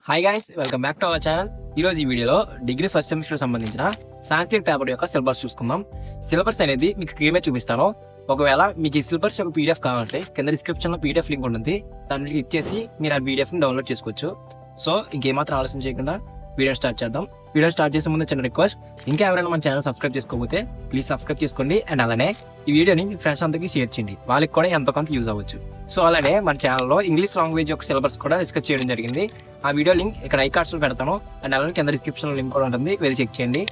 Hi guys, welcome back to our channel. ఈరోజు ఈ వీడియోలో డిగ్రీ ఫస్ట్ సెమిస్టర్ సంబంధించిన సాంస్క్రిట్ పేపర్ యొక్క సిలబస్ చూసుకుందాం. సిలబస్ అనేది మీకు స్క్రీన్ మీద చూపిస్తాను. ఒకవేళ మీకు ఈ సిలబస్ యొక్క పీడిఎఫ్ కావాలంటే కింద డిస్క్రిప్షన్లో పీడిఎఫ్ లింక్ ఉంటుంది. దాన్ని క్లిక్ చేసి మీరు ఆ పీడిఎఫ్ని డౌన్లోడ్ చేసుకోవచ్చు. సో ఇంకేమాత్రం ఆలస్యం చేయకుండా వీడియో స్టార్ట్ చేద్దాం. వీడియో స్టార్ట్ చేసే ముందు చిన్న రిక్వెస్ట్, ఇంకా ఎవరైనా మన ఛానల్ సబ్స్క్రైబ్ చేసుకోకపోతే ప్లీజ్ సబ్స్క్రైబ్ చేసుకోండి. అండ్ అలానే ఈ వీడియోని మీ ఫ్రెండ్స్ అందరికీ షేర్ చేయండి, వాళ్ళకి కూడా ఎంతో కొంత యూజ్ అవ్వచ్చు. సో అలానే మన ఛానల్లో ఇంగ్లీష్ లాంగ్వేజ్ యొక్క సిలబస్ కూడా డిస్కస్ చేయడం జరిగింది. ఆ వీడియో లింక్ ఇక్కడ ఐకార్డ్స్లో పెడతాను. అండ్ అలానే కింద డిస్క్రిప్షన్లో లింక్ కూడా ఉంటుంది, వెళ్ళి చెక్ చేయండి.